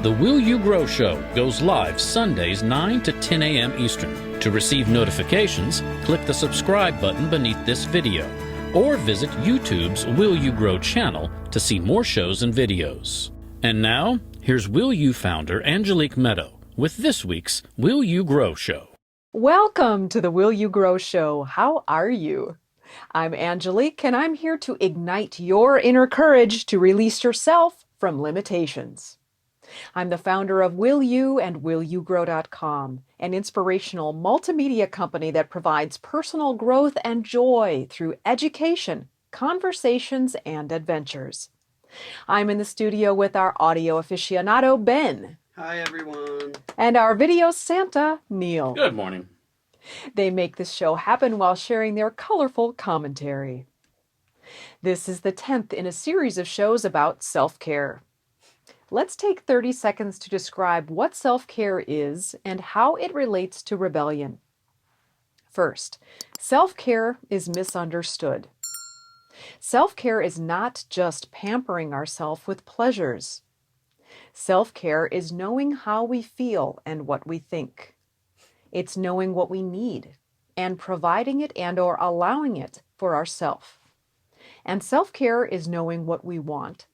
The Will You Grow Show goes live Sundays 9 to 10 a.m. Eastern. To receive notifications, click the subscribe button beneath this video or visit YouTube's Will You Grow channel to see more shows and videos. And now, here's Will You founder Angelique Medow with this week's Will You Grow Show. Welcome to the Will You Grow Show. How are you? I'm Angelique, and I'm here to ignite your inner courage to release yourself from limitations. I'm the founder of Will You and WillYouGrow.com, an inspirational multimedia company that provides personal growth and joy through education, conversations, and adventures. I'm in the studio with our audio aficionado, Ben. Hi, everyone. And our video Santa, Neil. Good morning. They make this show happen while sharing their colorful commentary. This is the 10th in a series of shows about self-care. Let's take 30 seconds to describe what self-care is and how it relates to rebellion. First, self-care is misunderstood. Self-care is not just pampering ourselves with pleasures. Self-care is knowing how we feel and what we think. It's knowing what we need and providing it and/or allowing it for ourselves. And self-care is knowing what we want,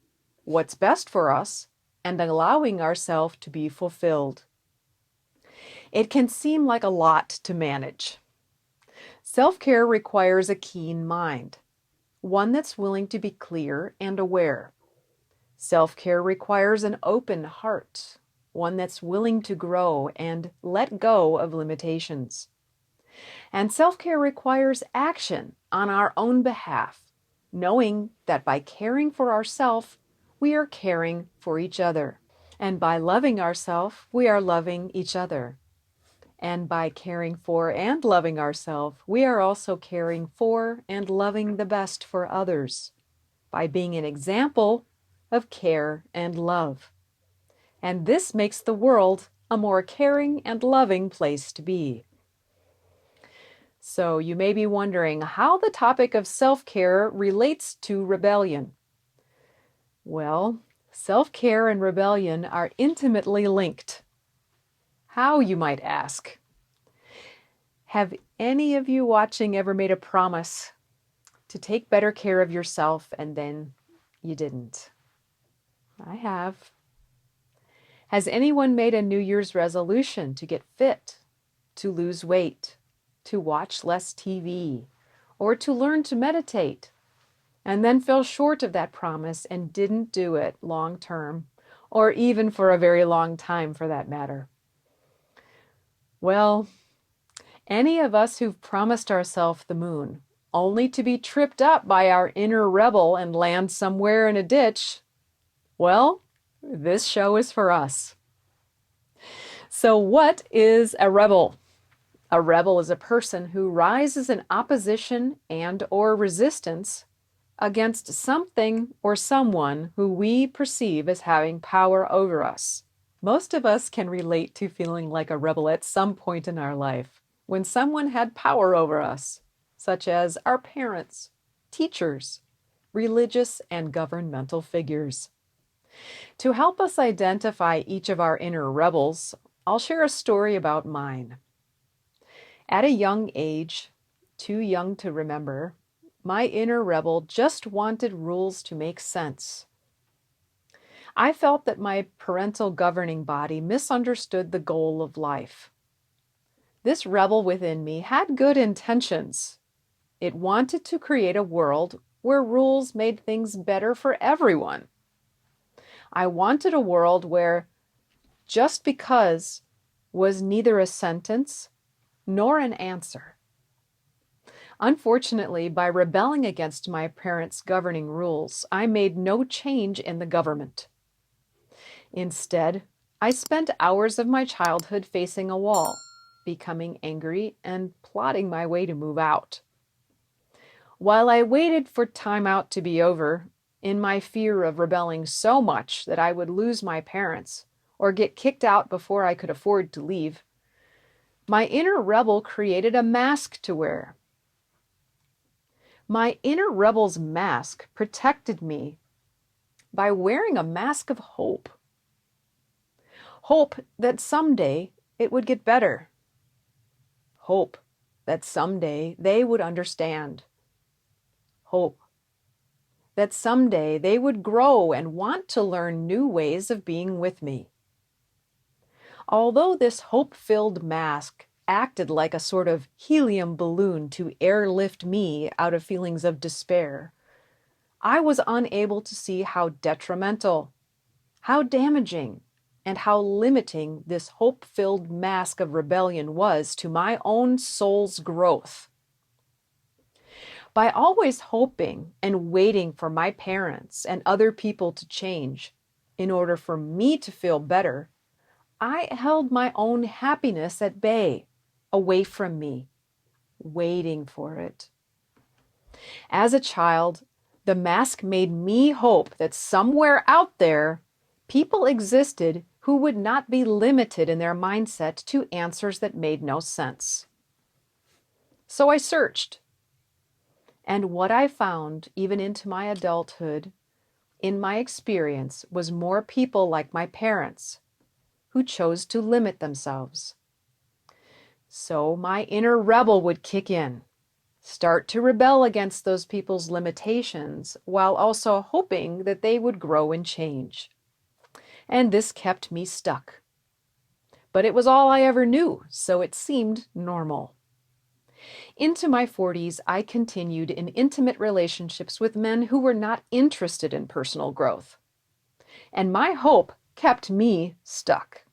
what's best for us, and allowing ourselves to be fulfilled. It can seem like a lot to manage. Self-care requires a keen mind, one that's willing to be clear and aware. Self-care requires an open heart, one that's willing to grow and let go of limitations. And self-care requires action on our own behalf, knowing that by caring for ourselves, we are caring for each other. And by loving ourselves, we are loving each other. And by caring for and loving ourselves, we are also caring for and loving the best for others, by being an example of care and love. And this makes the world a more caring and loving place to be. So you may be wondering how the topic of self-care relates to rebellion. Well, self-care and rebellion are intimately linked. How, you might ask? Have any of you watching ever made a promise to take better care of yourself and then you didn't? I have. Has anyone made a New Year's resolution to get fit, to lose weight, to watch less TV, or to learn to meditate, and then fell short of that promise and didn't do it long term, or even for a very long time for that matter? Well, any of us who've promised ourselves the moon, only to be tripped up by our inner rebel and land somewhere in a ditch, well, this show is for us. So what is a rebel? A rebel is a person who rises in opposition and/or resistance against something or someone who we perceive as having power over us. Most of us can relate to feeling like a rebel at some point in our life when someone had power over us, such as our parents, teachers, religious and governmental figures. To help us identify each of our inner rebels, I'll share a story about mine. At a young age, too young to remember, my inner rebel just wanted rules to make sense. I felt that my parental governing body misunderstood the goal of life. This rebel within me had good intentions. It wanted to create a world where rules made things better for everyone. I wanted a world where just because was neither a sentence nor an answer. Unfortunately, by rebelling against my parents' governing rules, I made no change in the government. Instead, I spent hours of my childhood facing a wall, becoming angry and plotting my way to move out. While I waited for timeout to be over, in my fear of rebelling so much that I would lose my parents or get kicked out before I could afford to leave, my inner rebel created a mask to wear. My inner rebel's mask protected me by wearing a mask of hope. Hope that someday it would get better. Hope that someday they would understand. Hope that someday they would grow and want to learn new ways of being with me. Although this hope-filled mask acted like a sort of helium balloon to airlift me out of feelings of despair, I was unable to see how detrimental, how damaging, and how limiting this hope-filled mask of rebellion was to my own soul's growth. By always hoping and waiting for my parents and other people to change in order for me to feel better, I held my own happiness at bay, away from me, waiting for it. As a child, the mask made me hope that somewhere out there, people existed who would not be limited in their mindset to answers that made no sense. So I searched. And what I found, even into my adulthood, in my experience, was more people like my parents who chose to limit themselves. So my inner rebel would kick in, start to rebel against those people's limitations while also hoping that they would grow and change. And this kept me stuck. But it was all I ever knew, so it seemed normal. Into my 40s, I continued in intimate relationships with men who were not interested in personal growth. And my hope kept me stuck.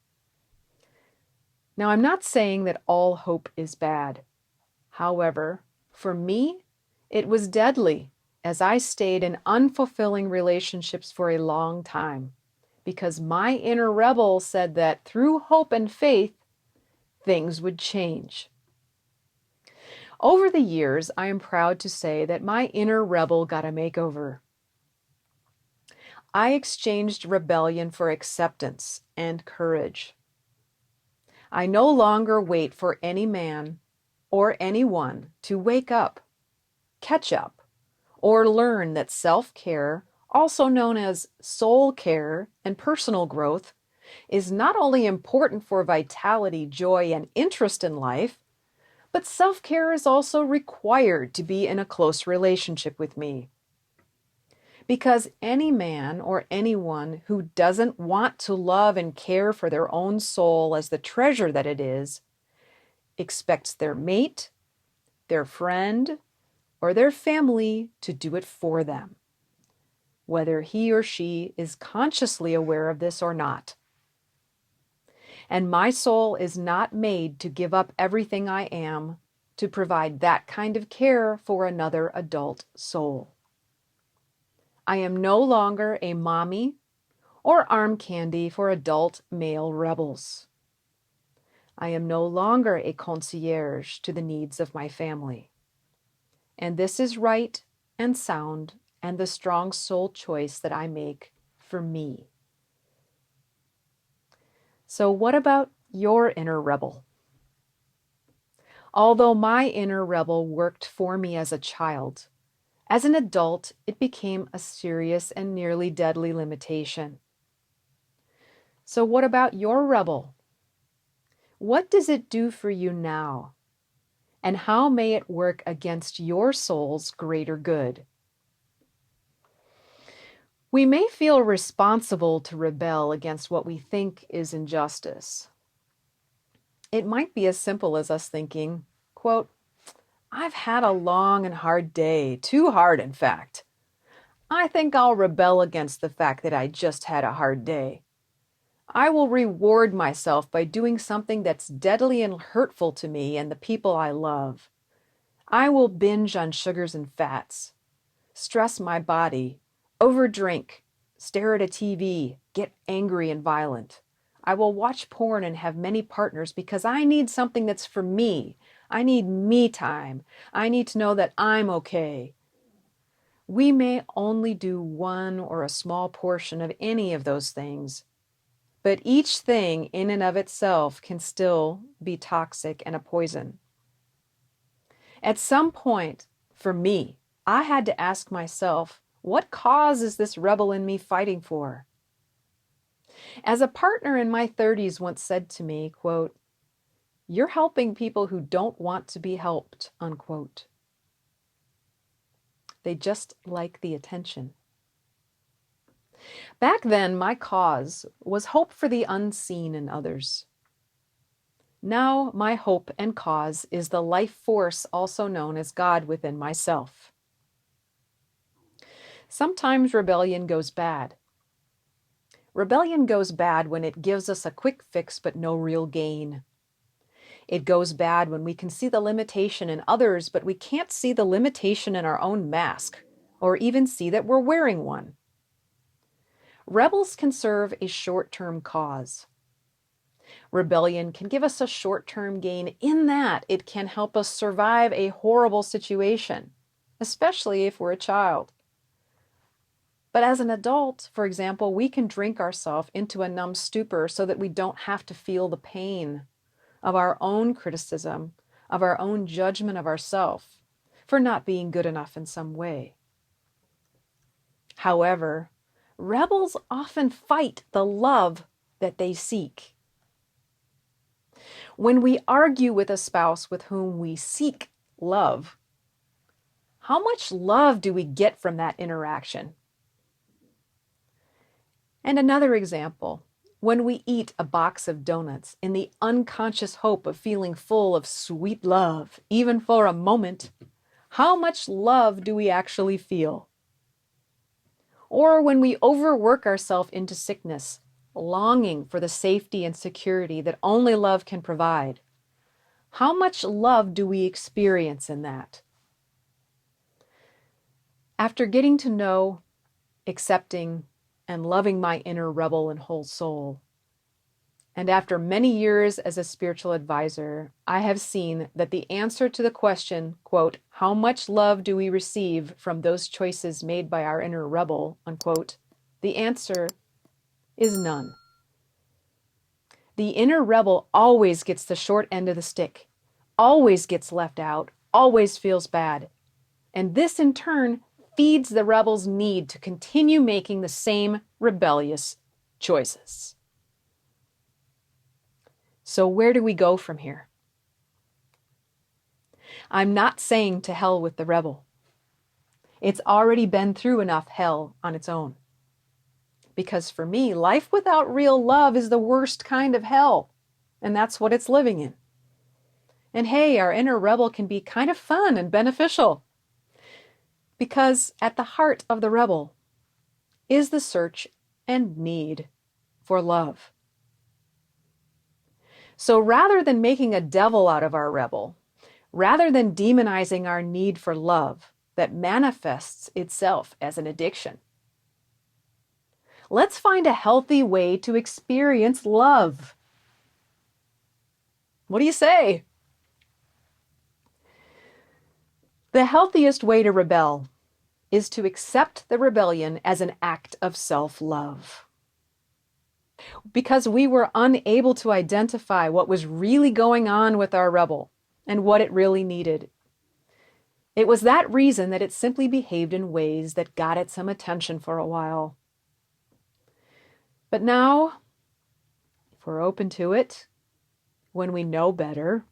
Now, I'm not saying that all hope is bad. However, for me, it was deadly as I stayed in unfulfilling relationships for a long time, because my inner rebel said that through hope and faith, things would change. Over the years, I am proud to say that my inner rebel got a makeover. I exchanged rebellion for acceptance and courage. I no longer wait for any man or anyone to wake up, catch up, or learn that self-care, also known as soul care and personal growth, is not only important for vitality, joy, and interest in life, but self-care is also required to be in a close relationship with me. Because any man or anyone who doesn't want to love and care for their own soul as the treasure that it is, expects their mate, their friend, or their family to do it for them, whether he or she is consciously aware of this or not. And my soul is not made to give up everything I am to provide that kind of care for another adult soul. I am no longer a mommy or arm candy for adult male rebels. I am no longer a concierge to the needs of my family. And this is right and sound and the strong soul choice that I make for me. So what about your inner rebel? Although my inner rebel worked for me as a child, as an adult, it became a serious and nearly deadly limitation. So what about your rebel? What does it do for you now? And how may it work against your soul's greater good? We may feel responsible to rebel against what we think is injustice. It might be as simple as us thinking, quote, "I've had a long and hard day, too hard in fact. I think I'll rebel against the fact that I just had a hard day. I will reward myself by doing something that's deadly and hurtful to me and the people I love. I will binge on sugars and fats, stress my body, overdrink, stare at a TV, get angry and violent. I will watch porn and have many partners because I need something that's for me. I need me time. I need to know that I'm okay." We may only do one or a small portion of any of those things, but each thing in and of itself can still be toxic and a poison. At some point, for me, I had to ask myself, what cause is this rebel in me fighting for? As a partner in my 30s once said to me, quote, "You're helping people who don't want to be helped," unquote. They just like the attention. Back then, my cause was hope for the unseen in others. Now, my hope and cause is the life force also known as God within myself. Sometimes rebellion goes bad. Rebellion goes bad when it gives us a quick fix but no real gain. It goes bad when we can see the limitation in others, but we can't see the limitation in our own mask, or even see that we're wearing one. Rebels can serve a short-term cause. Rebellion can give us a short-term gain in that it can help us survive a horrible situation, especially if we're a child. But as an adult, for example, we can drink ourselves into a numb stupor so that we don't have to feel the pain of our own criticism, of our own judgment of ourselves for not being good enough in some way. However, rebels often fight the love that they seek. When we argue with a spouse with whom we seek love, how much love do we get from that interaction? And another example, when we eat a box of donuts in the unconscious hope of feeling full of sweet love, even for a moment, how much love do we actually feel? Or when we overwork ourselves into sickness, longing for the safety and security that only love can provide, how much love do we experience in that? After getting to know, accepting, and loving my inner rebel and whole soul, and after many years as a spiritual advisor, I have seen that the answer to the question, quote, "How much love do we receive from those choices made by our inner rebel," unquote, the answer is none. The inner rebel always gets the short end of the stick, always gets left out, always feels bad. And this in turn feeds the rebel's need to continue making the same rebellious choices. So where do we go from here? I'm not saying to hell with the rebel. It's already been through enough hell on its own. Because for me, life without real love is the worst kind of hell, and that's what it's living in. And hey, our inner rebel can be kind of fun and beneficial. Because at the heart of the rebel is the search and need for love. So rather than making a devil out of our rebel, rather than demonizing our need for love that manifests itself as an addiction, let's find a healthy way to experience love. What do you say? The healthiest way to rebel is to accept the rebellion as an act of self-love. Because we were unable to identify what was really going on with our rebel and what it really needed. It was that reason that it simply behaved in ways that got it some attention for a while. But now, if we're open to it, when we know better,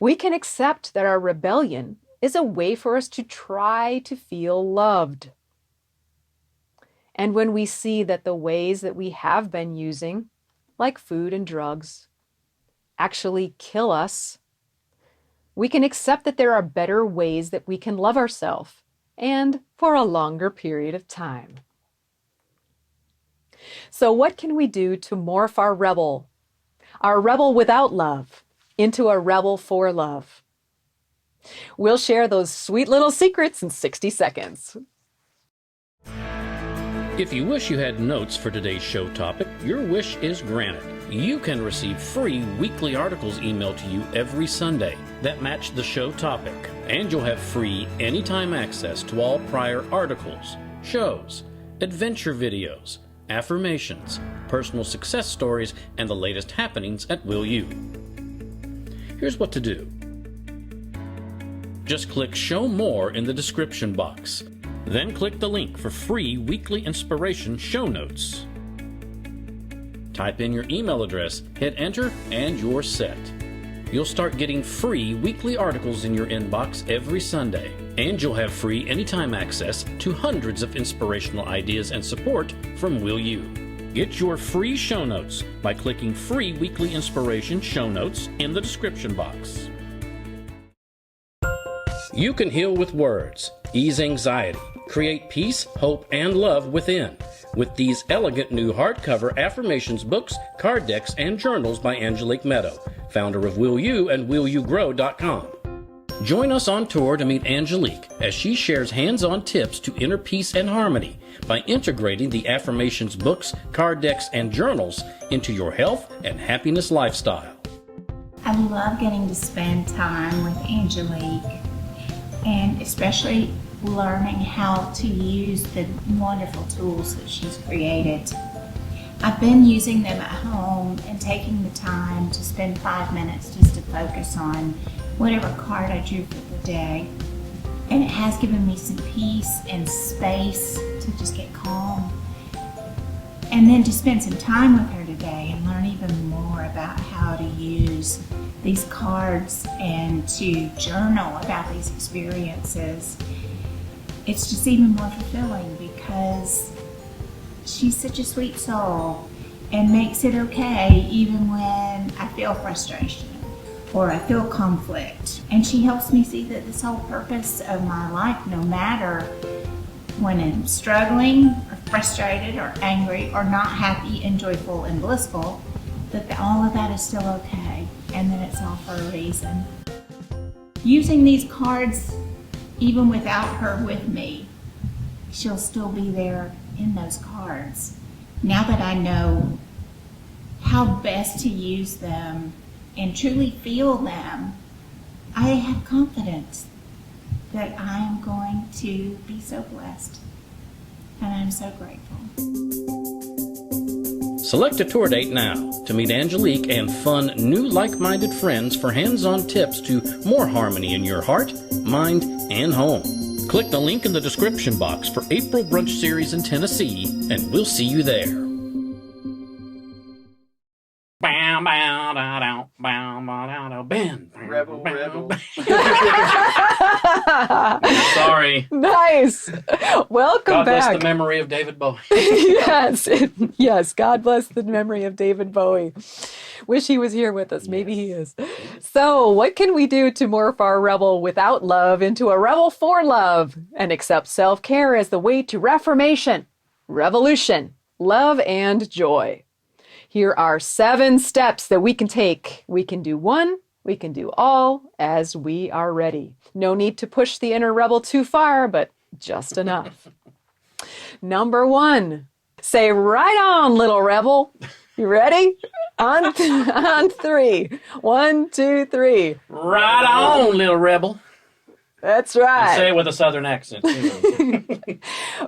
we can accept that our rebellion is a way for us to try to feel loved. And when we see that the ways that we have been using, like food and drugs, actually kill us, we can accept that there are better ways that we can love ourselves, and for a longer period of time. So what can we do to morph our rebel without love, into a rebel for love? We'll share those sweet little secrets in 60 seconds. If you wish you had notes for today's show topic, your wish is granted. You can receive free weekly articles emailed to you every Sunday that match the show topic. And you'll have free anytime access to all prior articles, shows, adventure videos, affirmations, personal success stories, and the latest happenings at Will You. Here's what to do. Just click Show More in the description box. Then click the link for free weekly inspiration show notes. Type in your email address, hit enter, and you're set. You'll start getting free weekly articles in your inbox every Sunday, and you'll have free anytime access to hundreds of inspirational ideas and support from Will You. Get your free show notes by clicking Free Weekly Inspiration Show Notes in the description box. You can heal with words, ease anxiety, create peace, hope, and love within with these elegant new hardcover affirmations books, card decks, and journals by Angelique Medow, founder of Will You and WillYouGrow.com. Join us on tour to meet Angelique as she shares hands-on tips to inner peace and harmony by integrating the affirmations books, card decks, and journals into your health and happiness lifestyle. I love getting to spend time with Angelique, and especially learning how to use the wonderful tools that she's created. I've been using them at home and taking the time to spend 5 minutes just to focus on whatever card I drew for the day. And it has given me some peace and space to just get calm. And then to spend some time with her today and learn even more about how to use these cards and to journal about these experiences. It's just even more fulfilling because she's such a sweet soul and makes it okay even when I feel frustration or I feel conflict. And she helps me see that this whole purpose of my life, no matter when I'm struggling or frustrated or angry or not happy and joyful and blissful, that all of that is still okay and that it's all for a reason. Using these cards, even without her with me, she'll still be there in those cards. Now that I know how best to use them and truly feel them, I have confidence that I am going to be so blessed. And I'm so grateful. Select a tour date now to meet Angelique and fun new like-minded friends for hands-on tips to more harmony in your heart, mind, and home. Click the link in the description box for April Brunch Series in Tennessee, and we'll see you there. Ben. Rebel. Sorry. Nice. Welcome God back. bless the memory of David Bowie. Yes. God bless the memory of David Bowie. Wish he was here with us. Maybe he is. So, what can we do to morph our rebel without love into a rebel for love and accept self-care as the way to reformation, revolution, love, and joy? Here are 7 steps that we can take. We can do one, we can do all as we are ready. No need to push the inner rebel too far, but just enough. Number 1, say right on, little rebel. You ready? On 3. 1, 2, 3. Right on, little rebel. That's right. And say it with a southern accent.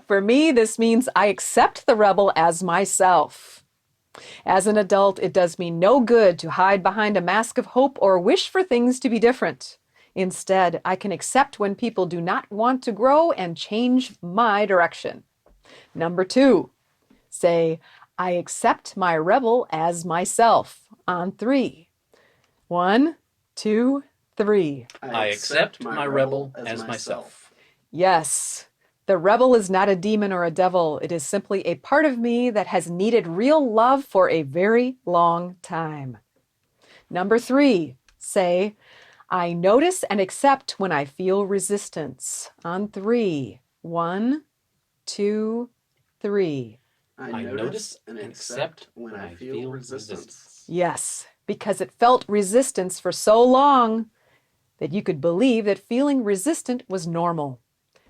For me, this means I accept the rebel as myself. As an adult, it does me no good to hide behind a mask of hope or wish for things to be different. Instead, I can accept when people do not want to grow and change my direction. Number 2, say, I accept my rebel as myself. On 3. 1, 2, 3. I accept my rebel as myself. Yes. The rebel is not a demon or a devil. It is simply a part of me that has needed real love for a very long time. Number 3, say, I notice and accept when I feel resistance. On 3. 1, 2, 3. I notice and accept when I feel resistance. Yes, because it felt resistance for so long that you could believe that feeling resistant was normal.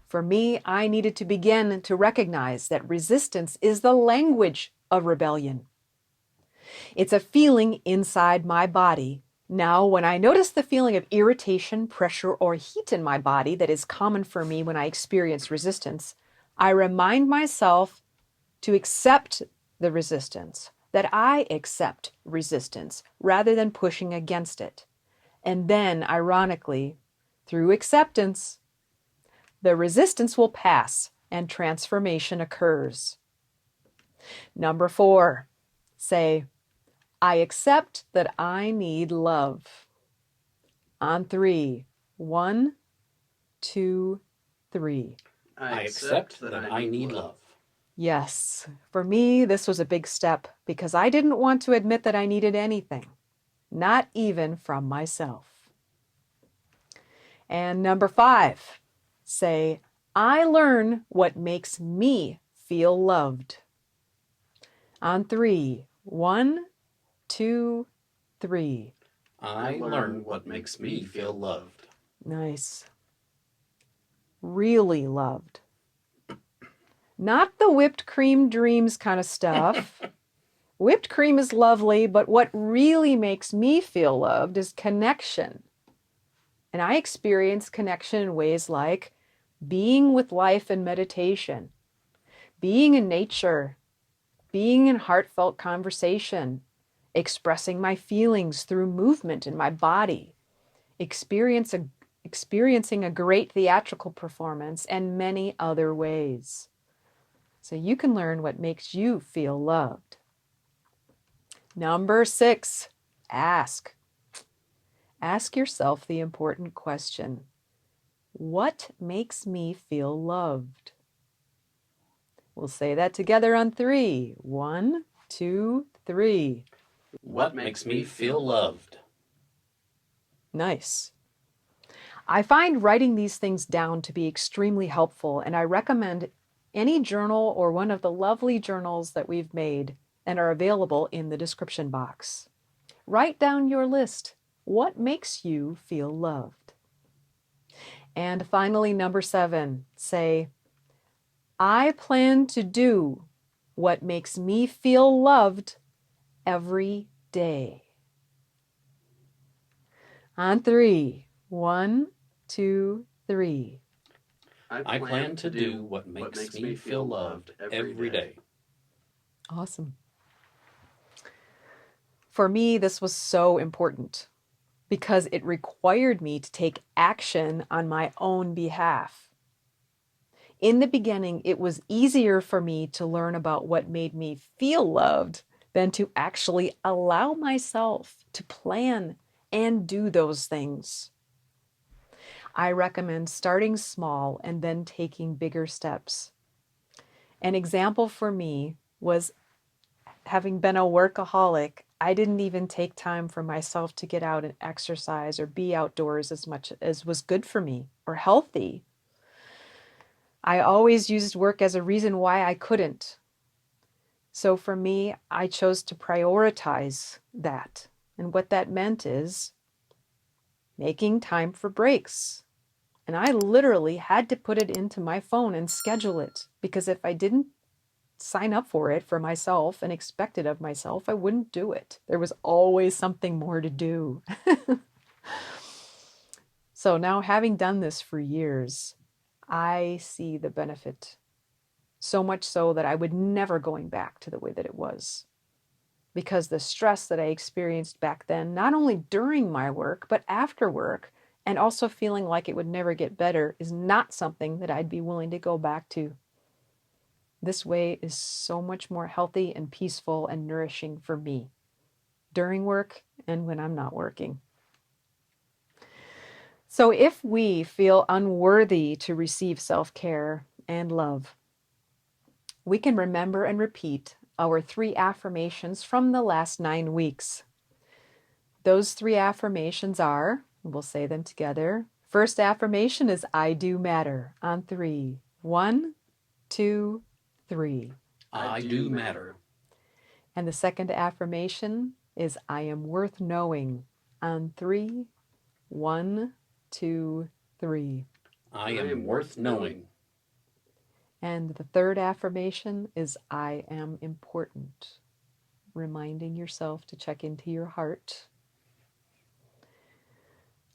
For me, I needed to begin to recognize that resistance is the language of rebellion. It's a feeling inside my body. Now, when I notice the feeling of irritation, pressure, or heat in my body that is common for me when I experience resistance, I remind myself to accept the resistance, that I accept resistance rather than pushing against it. And then, ironically, through acceptance, the resistance will pass and transformation occurs. Number 4, say, I accept that I need love. On 3. 1, 2, 3. I accept that I need love. Yes, for me, this was a big step because I didn't want to admit that I needed anything, not even from myself. And number 5, say, I learn what makes me feel loved. On 3. 1, 2, 3. I learn what makes me feel loved. Nice. Really loved. Not the whipped cream dreams kind of stuff. Whipped cream is lovely, but what really makes me feel loved is connection. And I experience connection in ways like being with life and meditation, being in nature, being in heartfelt conversation, expressing my feelings through movement in my body, experiencing a great theatrical performance, and many other ways. So you can learn what makes you feel loved. Number 6, ask. Ask yourself the important question. What makes me feel loved? We'll say that together on 3. 1, 2, 3. What makes me feel loved? Nice. I find writing these things down to be extremely helpful, and I recommend any journal or one of the lovely journals that we've made and are available in the description box. Write down your list. What makes you feel loved? And finally, number 7, say, I plan to do what makes me feel loved every day. On 3. 1, 2, 3. I plan to do what makes me feel loved every day. Awesome. For me, this was so important because it required me to take action on my own behalf. In the beginning, it was easier for me to learn about what made me feel loved than to actually allow myself to plan and do those things. I recommend starting small and then taking bigger steps. An example for me was having been a workaholic. I didn't even take time for myself to get out and exercise or be outdoors as much as was good for me or healthy. I always used work as a reason why I couldn't. So for me, I chose to prioritize that. And what that meant is making time for breaks. And I literally had to put it into my phone and schedule it, because if I didn't sign up for it for myself and expect it of myself, I wouldn't do it. There was always something more to do. So now, having done this for years, I see the benefit. So much so that I would never going back to the way that it was. Because the stress that I experienced back then, not only during my work, but after work, and also feeling like it would never get better, is not something that I'd be willing to go back to. This way is so much more healthy and peaceful and nourishing for me during work and when I'm not working. So if we feel unworthy to receive self-care and love, we can remember and repeat our 3 affirmations from the last 9 weeks. Those 3 affirmations are, we'll say them together. First affirmation is I do matter on 3. 1, 2, 3. I do matter. And the second affirmation is I am worth knowing on 3. 1, 2, 3. I am worth knowing. And the third affirmation is I am important, reminding yourself to check into your heart.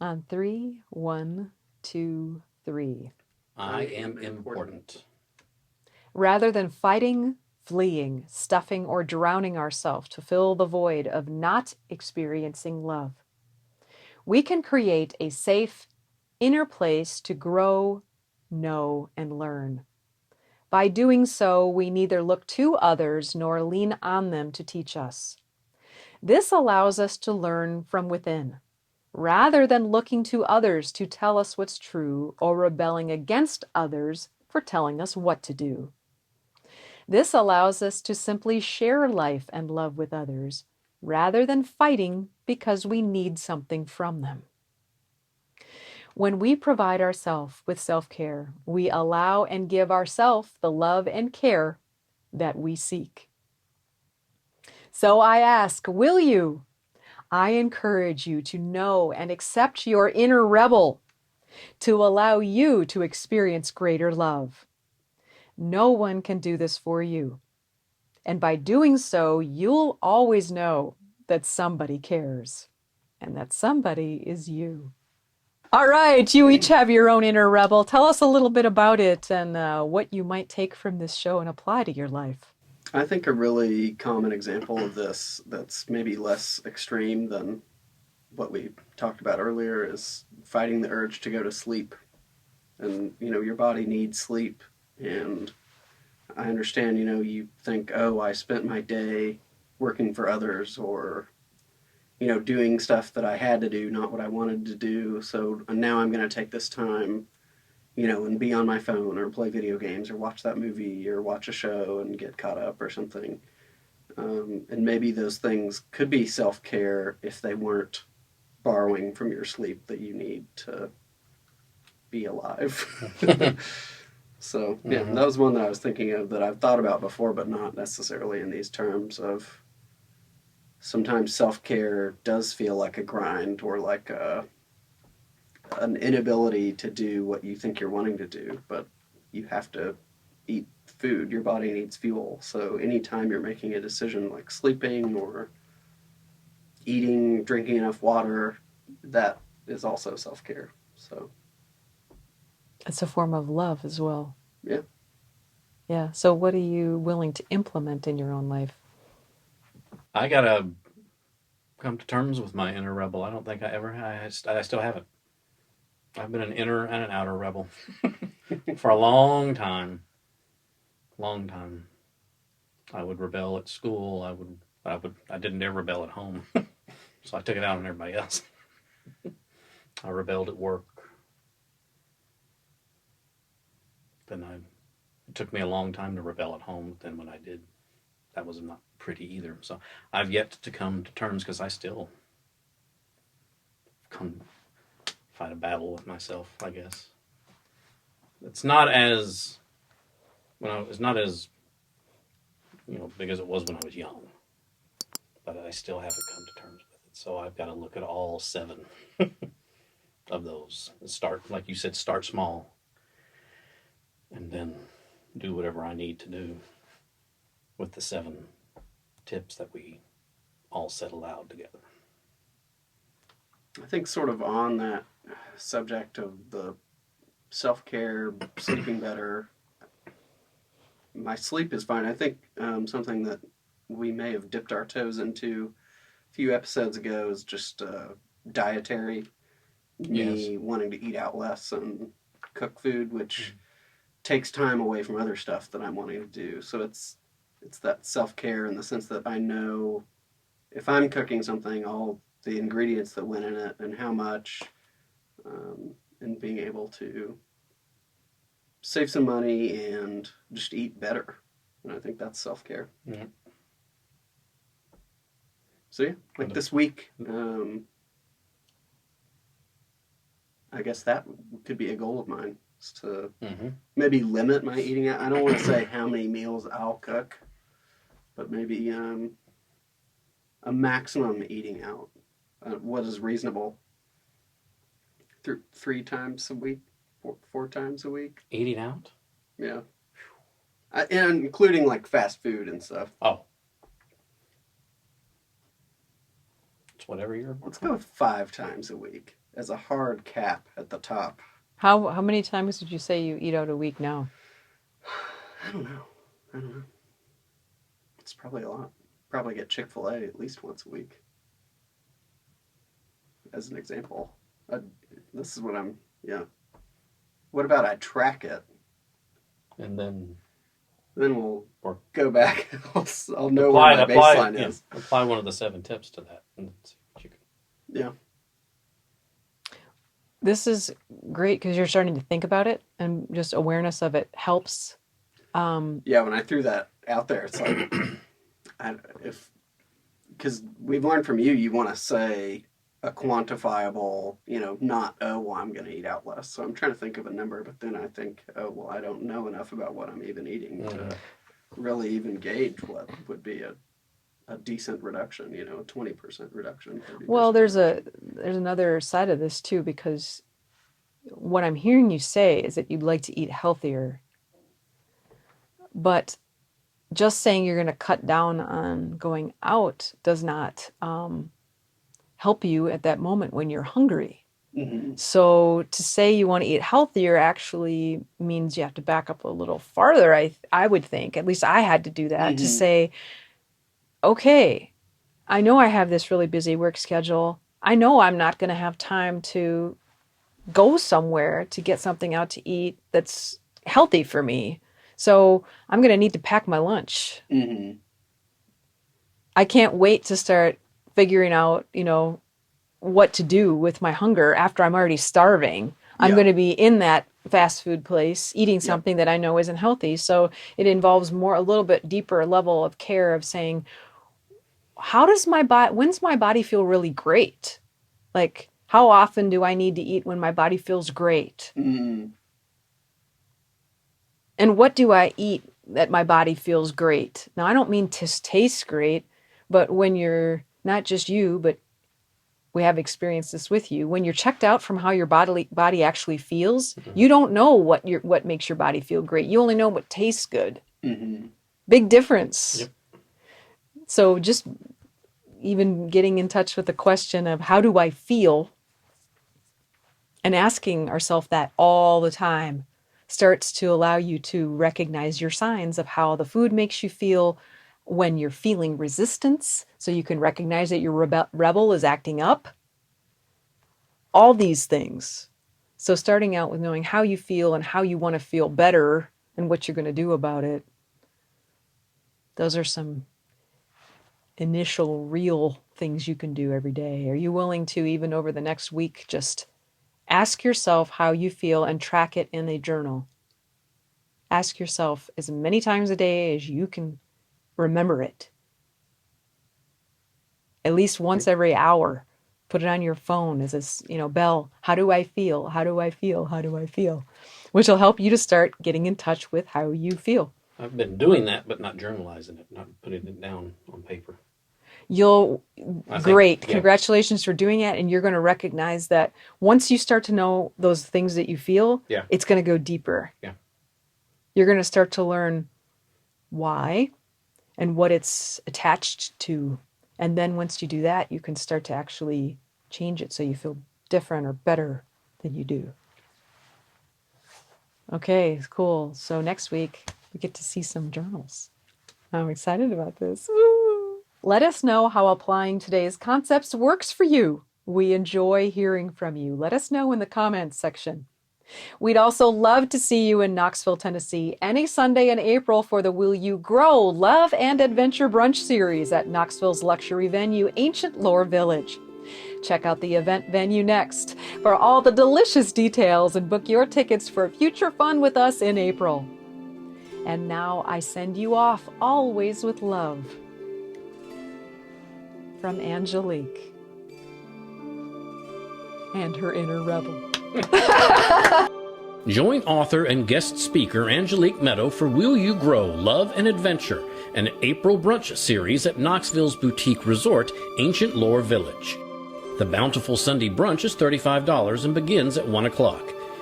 On 3, 1, 2, 3. I am important. Rather than fighting, fleeing, stuffing, or drowning ourselves to fill the void of not experiencing love, we can create a safe inner place to grow, know, and learn. By doing so, we neither look to others nor lean on them to teach us. This allows us to learn from within, rather than looking to others to tell us what's true or rebelling against others for telling us what to do. This allows us to simply share life and love with others, rather than fighting because we need something from them. When we provide ourselves with self-care, we allow and give ourselves the love and care that we seek. So I ask, will you? I encourage you to know and accept your inner rebel, to allow you to experience greater love. No one can do this for you. And by doing so, you'll always know that somebody cares, and that somebody is you. All right, you each have your own inner rebel. Tell us a little bit about it and what you might take from this show and apply to your life. I think a really common example of this that's maybe less extreme than what we talked about earlier is fighting the urge to go to sleep. And, your body needs sleep. And I understand, you think, oh, I spent my day working for others or, doing stuff that I had to do, not what I wanted to do. So now I'm going to take this time, and be on my phone or play video games or watch that movie or watch a show and get caught up or something. And maybe those things could be self-care if they weren't borrowing from your sleep that you need to be alive. So, yeah, that was one that I was thinking of that I've thought about before, but not necessarily in these terms of sometimes self-care does feel like a grind or like an inability to do what you think you're wanting to do, but you have to eat food. Your body needs fuel. So anytime you're making a decision like sleeping or eating, drinking enough water, that is also self-care. So It's a form of love as well. yeah. Yeah. So what are you willing to implement in your own life? I gotta come to terms with my inner rebel. I don't think I still haven't. I've been an inner and an outer rebel for a long time. Long time. I would rebel at school. I didn't dare rebel at home. So I took it out on everybody else. I rebelled at work. It took me a long time to rebel at home. Then when I did, that was not pretty either. So I've yet to come to terms because I still fight a battle with myself, I guess. It's not as big as it was when I was young. But I still haven't come to terms with it. So I've got to look at all 7 of those. Start, like you said, start small. And then do whatever I need to do with the 7 tips that we all said aloud together. I think sort of on that subject of the self-care, sleeping better, my sleep is fine. I think something that we may have dipped our toes into a few episodes ago is just dietary. Me wanting to eat out less and cook food, which takes time away from other stuff that I'm wanting to do. So it's that self-care in the sense that I know if I'm cooking something, all the ingredients that went in it and how much, and being able to save some money and just eat better. And I think that's self-care. Yeah. So yeah, like this week, I guess that could be a goal of mine, is to maybe limit my eating out. I don't want to say how many meals I'll cook, but maybe a maximum eating out. What is reasonable? 3 times a week, 4 times a week. Eating out? Yeah. And including like fast food and stuff. Oh. It's whatever you're... Let's go with 5 times a week as a hard cap at the top. How many times would you say you eat out a week now? I don't know. It's probably a lot. Probably get Chick-fil-A at least once a week. As an example. This is what I'm... Yeah. What about I track it? And then then we'll Or go back. I'll know where my baseline is. Apply one of the 7 tips to that. And see what you can. Yeah. This is great because you're starting to think about it, and just awareness of it helps. Yeah, when I threw that out there, it's like, because we've learned from you, you want to say a quantifiable, not, oh, well, I'm going to eat out less. So I'm trying to think of a number, but then I think, oh, well, I don't know enough about what I'm even eating to really even gauge what would be a decent reduction, a 20% reduction. 30% Well, there's reduction. another side of this too, because what I'm hearing you say is that you'd like to eat healthier, but just saying you're going to cut down on going out does not help you at that moment when you're hungry. Mm-hmm. So to say you want to eat healthier actually means you have to back up a little farther. I would think, at least I had to do that, to say, okay, I know I have this really busy work schedule. I know I'm not going to have time to go somewhere to get something out to eat that's healthy for me. So I'm going to need to pack my lunch. Mm-hmm. I can't wait to start figuring out, what to do with my hunger after I'm already starving. I'm going to be in that fast food place eating something that I know isn't healthy. So it involves a little bit deeper level of care of saying, when's my body feel really great? Like, how often do I need to eat when my body feels great? Mm-hmm. And what do I eat that my body feels great? Now, I don't mean tastes great, but when you're, not just you, but we have experienced this with you, when you're checked out from how your body actually feels, you don't know what makes your body feel great. You only know what tastes good. Mm-hmm. Big difference. Yep. So just even getting in touch with the question of how do I feel, and asking ourselves that all the time, starts to allow you to recognize your signs of how the food makes you feel when you're feeling resistance, so you can recognize that your rebel is acting up. All these things. So starting out with knowing how you feel and how you want to feel better and what you're going to do about it. Those are some initial real things you can do every day. Are you willing to, even over the next week, just ask yourself how you feel and track it in a journal? Ask yourself as many times a day as you can remember it. At least once every hour. Put it on your phone as a bell. How do I feel? How do I feel? How do I feel? Which will help you to start getting in touch with how you feel. I've been doing that, but not journalizing it, not putting it down on paper. Great. Congratulations for doing it. And you're going to recognize that once you start to know those things that you feel, it's going to go deeper. Yeah. You're going to start to learn why and what it's attached to. And then once you do that, you can start to actually change it so you feel different or better than you do. Okay, cool. So next week, we get to see some journals. I'm excited about this. Woo! Let us know how applying today's concepts works for you. We enjoy hearing from you. Let us know in the comments section. We'd also love to see you in Knoxville, Tennessee, any Sunday in April for the Will You Grow, Love, and Adventure Brunch series at Knoxville's luxury venue, Ancient Lore Village. Check out the event venue next for all the delicious details and book your tickets for future fun with us in April. And now I send you off always with love. From Angelique and her inner rebel. Join author and guest speaker Angelique Medow for Will You Grow, Love, and Adventure, an April brunch series at Knoxville's boutique resort, Ancient Lore Village. The bountiful Sunday brunch is $35 and begins at 1 o'clock.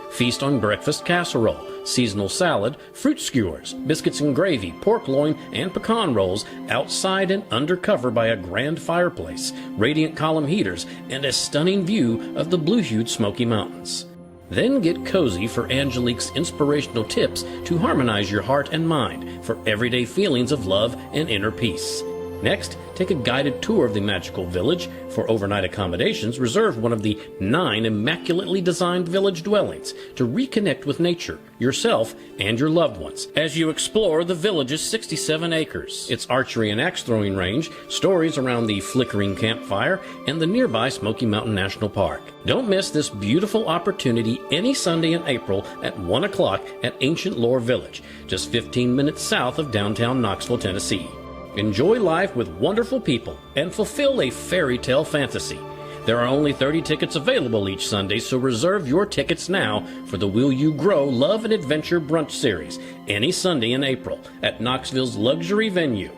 Feast on breakfast casserole, seasonal salad, fruit skewers, biscuits and gravy, pork loin, and pecan rolls outside and under cover by a grand fireplace, radiant column heaters, and a stunning view of the blue-hued Smoky Mountains. Then get cozy for Angelique's inspirational tips to harmonize your heart and mind for everyday feelings of love and inner peace. Next, take a guided tour of the magical village. For overnight accommodations, reserve one of the 9 immaculately designed village dwellings to reconnect with nature, yourself, and your loved ones as you explore the village's 67 acres, its archery and axe throwing range, stories around the flickering campfire, and the nearby Smoky Mountain National Park. Don't miss this beautiful opportunity any Sunday in April at 1 o'clock at Ancient Lore Village, just 15 minutes south of downtown Knoxville, Tennessee. Enjoy life with wonderful people and fulfill a fairy tale fantasy. There are only 30 tickets available each Sunday, so reserve your tickets now for the Will You Grow Love and Adventure Brunch Series any Sunday in April at Knoxville's luxury venue.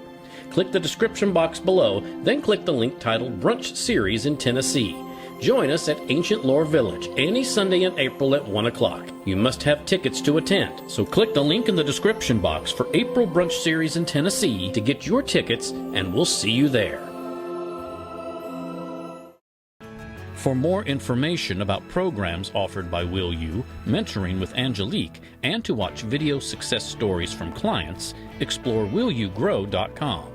Click the description box below, then click the link titled Brunch Series in Tennessee. Join us at Ancient Lore Village any Sunday in April at 1 o'clock. You must have tickets to attend, so click the link in the description box for April Brunch Series in Tennessee to get your tickets, and we'll see you there. For more information about programs offered by Will You, mentoring with Angelique, and to watch video success stories from clients, explore willyougrow.com.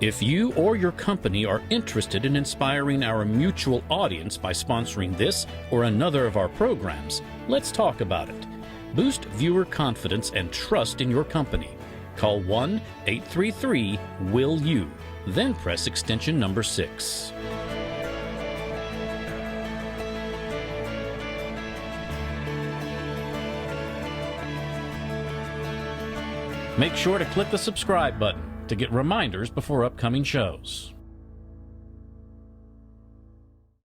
If you or your company are interested in inspiring our mutual audience by sponsoring this or another of our programs, let's talk about it. Boost viewer confidence and trust in your company. Call 1-833-WILL-YOU, then press extension number 6. Make sure to click the subscribe button to get reminders before upcoming shows.